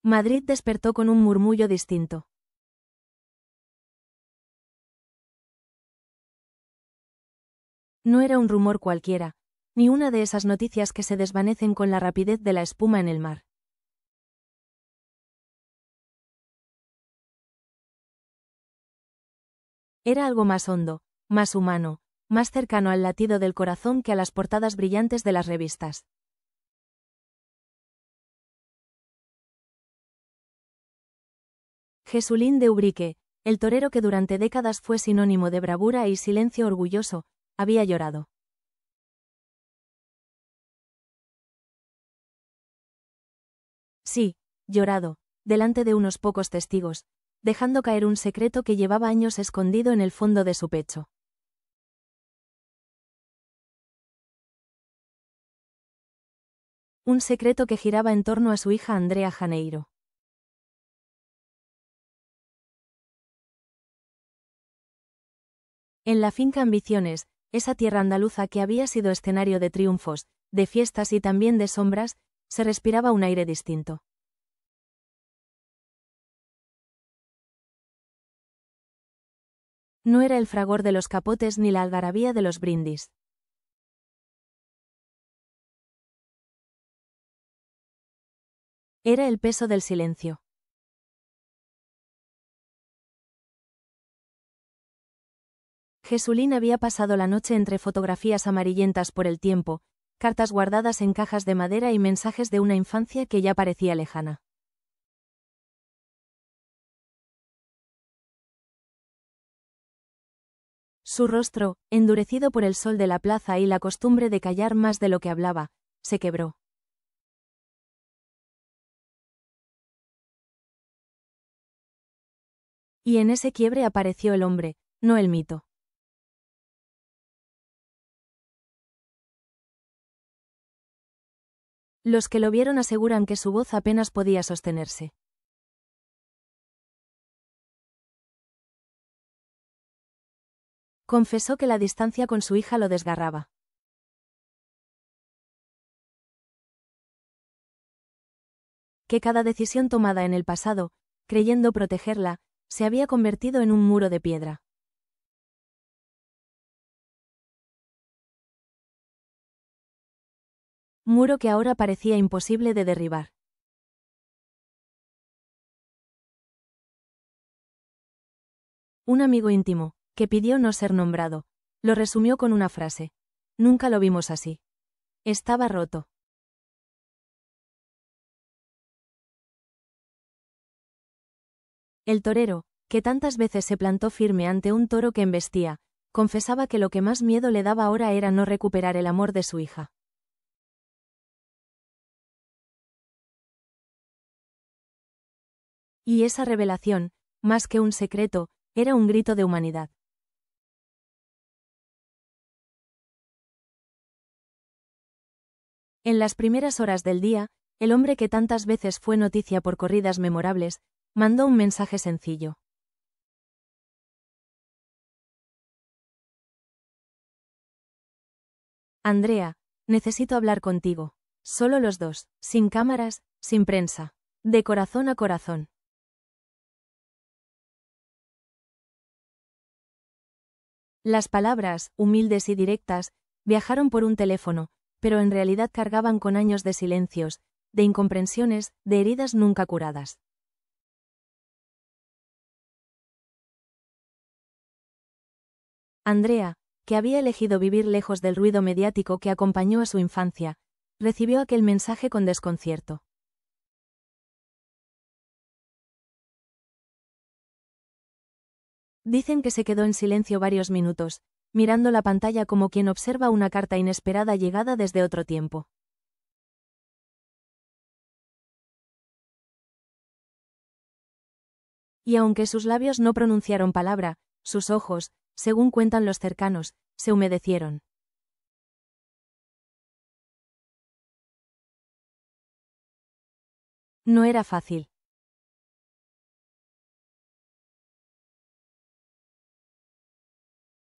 Madrid despertó con un murmullo distinto. No era un rumor cualquiera, ni una de esas noticias que se desvanecen con la rapidez de la espuma en el mar. Era algo más hondo, más humano, más cercano al latido del corazón que a las portadas brillantes de las revistas. Jesulín de Ubrique, el torero que durante décadas fue sinónimo de bravura y silencio orgulloso, había llorado. Sí, llorado, delante de unos pocos testigos, dejando caer un secreto que llevaba años escondido en el fondo de su pecho. Un secreto que giraba en torno a su hija Andrea Janeiro. En la finca Ambiciones, esa tierra andaluza que había sido escenario de triunfos, de fiestas y también de sombras, se respiraba un aire distinto. No era el fragor de los capotes ni la algarabía de los brindis. Era el peso del silencio. Jesulín había pasado la noche entre fotografías amarillentas por el tiempo, cartas guardadas en cajas de madera y mensajes de una infancia que ya parecía lejana. Su rostro, endurecido por el sol de la plaza y la costumbre de callar más de lo que hablaba, se quebró. Y en ese quiebre apareció el hombre, no el mito. Los que lo vieron aseguran que su voz apenas podía sostenerse. Confesó que la distancia con su hija lo desgarraba. Que cada decisión tomada en el pasado, creyendo protegerla, se había convertido en un muro de piedra. Muro que ahora parecía imposible de derribar. Un amigo íntimo, que pidió no ser nombrado, lo resumió con una frase. Nunca lo vimos así. Estaba roto. El torero, que tantas veces se plantó firme ante un toro que embestía, confesaba que lo que más miedo le daba ahora era no recuperar el amor de su hija. Y esa revelación, más que un secreto, era un grito de humanidad. En las primeras horas del día, el hombre que tantas veces fue noticia por corridas memorables, mandó un mensaje sencillo. Andrea, necesito hablar contigo. Solo los dos, sin cámaras, sin prensa. De corazón a corazón. Las palabras, humildes y directas, viajaron por un teléfono, pero en realidad cargaban con años de silencios, de incomprensiones, de heridas nunca curadas. Andrea, que había elegido vivir lejos del ruido mediático que acompañó a su infancia, recibió aquel mensaje con desconcierto. Dicen que se quedó en silencio varios minutos, mirando la pantalla como quien observa una carta inesperada llegada desde otro tiempo. Y aunque sus labios no pronunciaron palabra, sus ojos, según cuentan los cercanos, se humedecieron. No era fácil.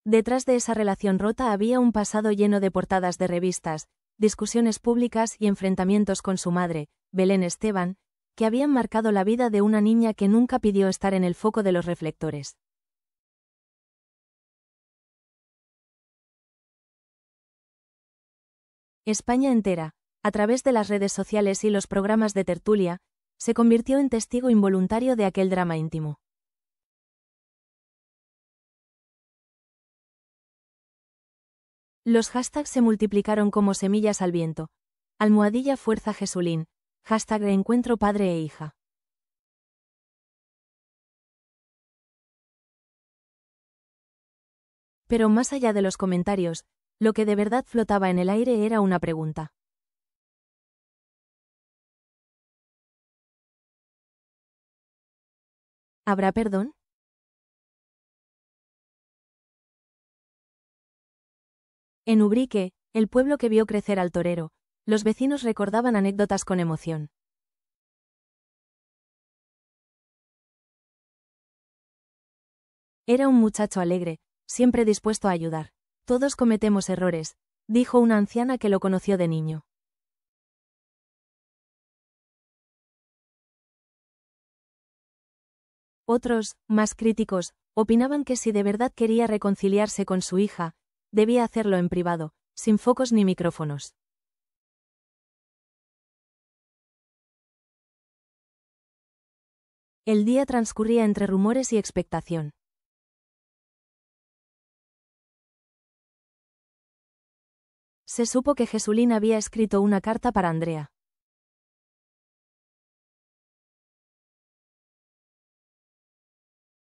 Detrás de esa relación rota había un pasado lleno de portadas de revistas, discusiones públicas y enfrentamientos con su madre, Belén Esteban, que habían marcado la vida de una niña que nunca pidió estar en el foco de los reflectores. España entera, a través de las redes sociales y los programas de tertulia, se convirtió en testigo involuntario de aquel drama íntimo. Los hashtags se multiplicaron como semillas al viento. Almohadilla Fuerza Jesulín, #Reencuentro padre e hija. Pero más allá de los comentarios, lo que de verdad flotaba en el aire era una pregunta. ¿Habrá perdón? En Ubrique, el pueblo que vio crecer al torero, los vecinos recordaban anécdotas con emoción. Era un muchacho alegre, siempre dispuesto a ayudar. Todos cometemos errores, dijo una anciana que lo conoció de niño. Otros, más críticos, opinaban que si de verdad quería reconciliarse con su hija, debía hacerlo en privado, sin focos ni micrófonos. El día transcurría entre rumores y expectación. Se supo que Jesulín había escrito una carta para Andrea.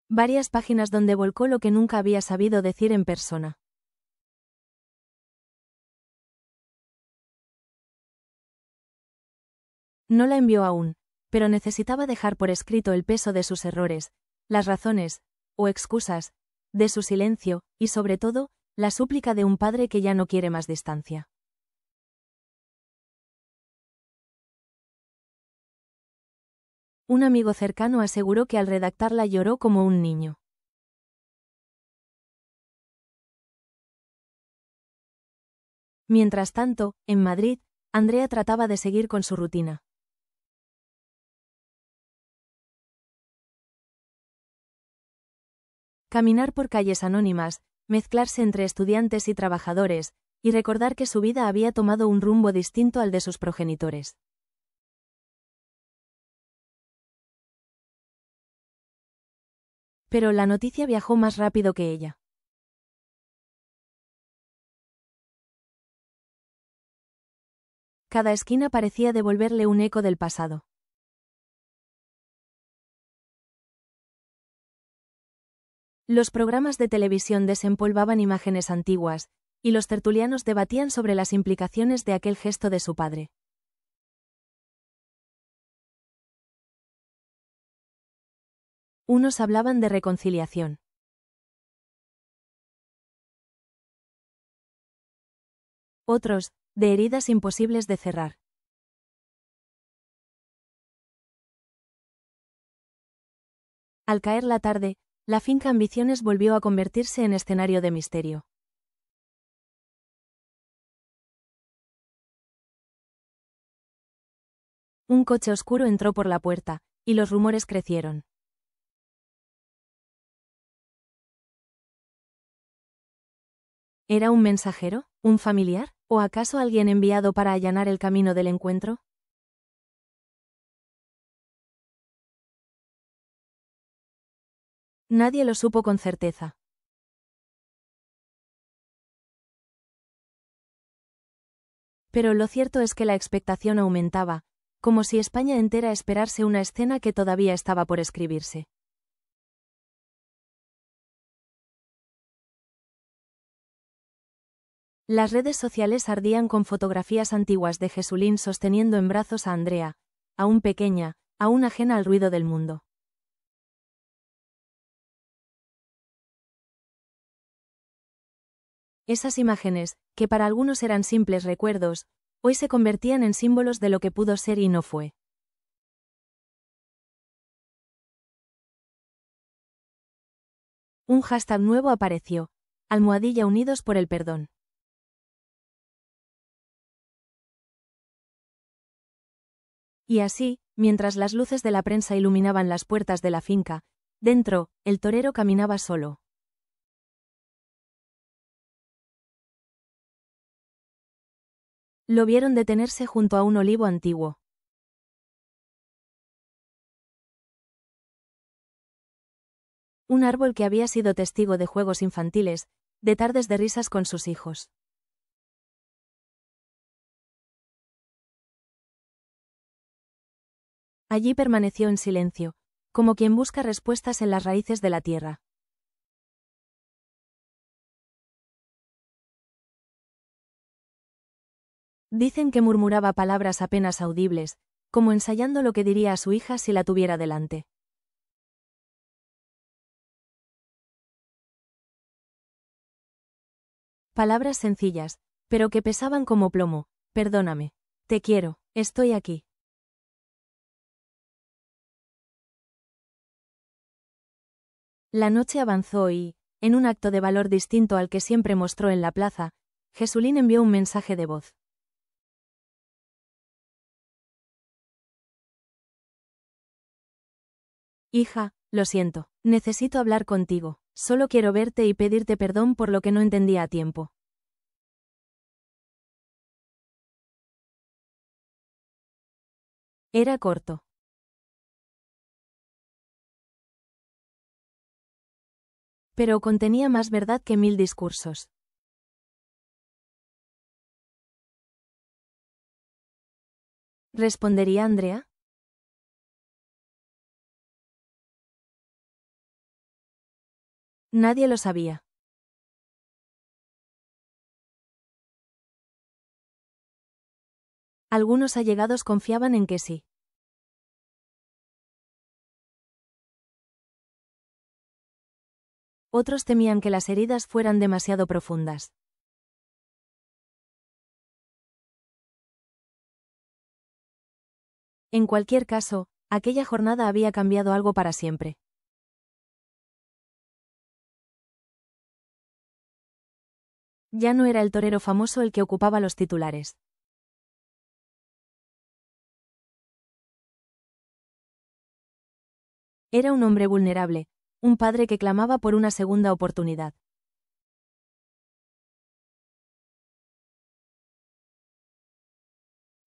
Varias páginas donde volcó lo que nunca había sabido decir en persona. No la envió aún, pero necesitaba dejar por escrito el peso de sus errores, las razones, o excusas, de su silencio, y sobre todo, la súplica de un padre que ya no quiere más distancia. Un amigo cercano aseguró que al redactarla lloró como un niño. Mientras tanto, en Madrid, Andrea trataba de seguir con su rutina. Caminar por calles anónimas, mezclarse entre estudiantes y trabajadores, y recordar que su vida había tomado un rumbo distinto al de sus progenitores. Pero la noticia viajó más rápido que ella. Cada esquina parecía devolverle un eco del pasado. Los programas de televisión desempolvaban imágenes antiguas, y los tertulianos debatían sobre las implicaciones de aquel gesto de su padre. Unos hablaban de reconciliación. Otros, de heridas imposibles de cerrar. Al caer la tarde, la finca Ambiciones volvió a convertirse en escenario de misterio. Un coche oscuro entró por la puerta, y los rumores crecieron. ¿Era un mensajero, un familiar, o acaso alguien enviado para allanar el camino del encuentro? Nadie lo supo con certeza. Pero lo cierto es que la expectación aumentaba, como si España entera esperase una escena que todavía estaba por escribirse. Las redes sociales ardían con fotografías antiguas de Jesulín sosteniendo en brazos a Andrea, aún pequeña, aún ajena al ruido del mundo. Esas imágenes, que para algunos eran simples recuerdos, hoy se convertían en símbolos de lo que pudo ser y no fue. Un hashtag nuevo apareció: Almohadilla Unidos por el Perdón. Y así, mientras las luces de la prensa iluminaban las puertas de la finca, dentro, el torero caminaba solo. Lo vieron detenerse junto a un olivo antiguo. Un árbol que había sido testigo de juegos infantiles, de tardes de risas con sus hijos. Allí permaneció en silencio, como quien busca respuestas en las raíces de la tierra. Dicen que murmuraba palabras apenas audibles, como ensayando lo que diría a su hija si la tuviera delante. Palabras sencillas, pero que pesaban como plomo. Perdóname. Te quiero. Estoy aquí. La noche avanzó y, en un acto de valor distinto al que siempre mostró en la plaza, Jesulín envió un mensaje de voz. Hija, lo siento. Necesito hablar contigo. Solo quiero verte y pedirte perdón por lo que no entendía a tiempo. Era corto. Pero contenía más verdad que 1000 discursos. ¿Respondería Andrea? Nadie lo sabía. Algunos allegados confiaban en que sí. Otros temían que las heridas fueran demasiado profundas. En cualquier caso, aquella jornada había cambiado algo para siempre. Ya no era el torero famoso el que ocupaba los titulares. Era un hombre vulnerable, un padre que clamaba por una segunda oportunidad.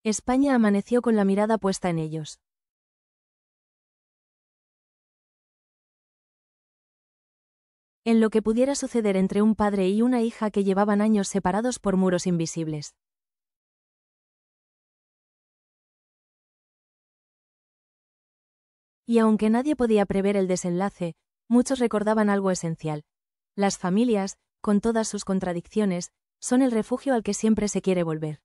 España amaneció con la mirada puesta en ellos. En lo que pudiera suceder entre un padre y una hija que llevaban años separados por muros invisibles. Y aunque nadie podía prever el desenlace, muchos recordaban algo esencial. Las familias, con todas sus contradicciones, son el refugio al que siempre se quiere volver.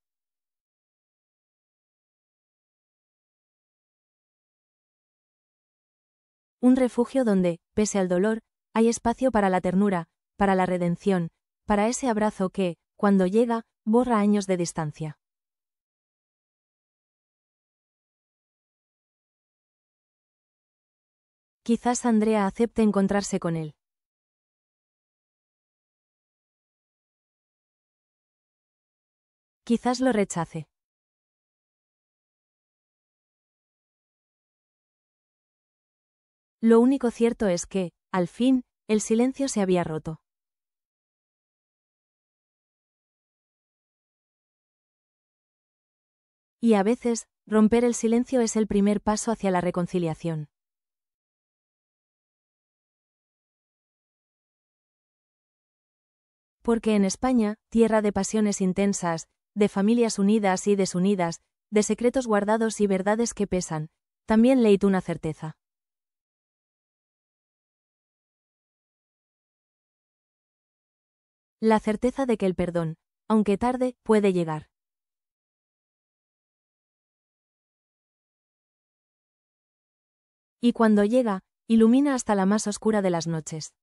Un refugio donde, pese al dolor, hay espacio para la ternura, para la redención, para ese abrazo que, cuando llega, borra años de distancia. Quizás Andrea acepte encontrarse con él. Quizás lo rechace. Lo único cierto es que, al fin, el silencio se había roto. Y a veces, romper el silencio es el primer paso hacia la reconciliación. Porque en España, tierra de pasiones intensas, de familias unidas y desunidas, de secretos guardados y verdades que pesan, también leí una certeza. La certeza de que el perdón, aunque tarde, puede llegar. Y cuando llega, ilumina hasta la más oscura de las noches.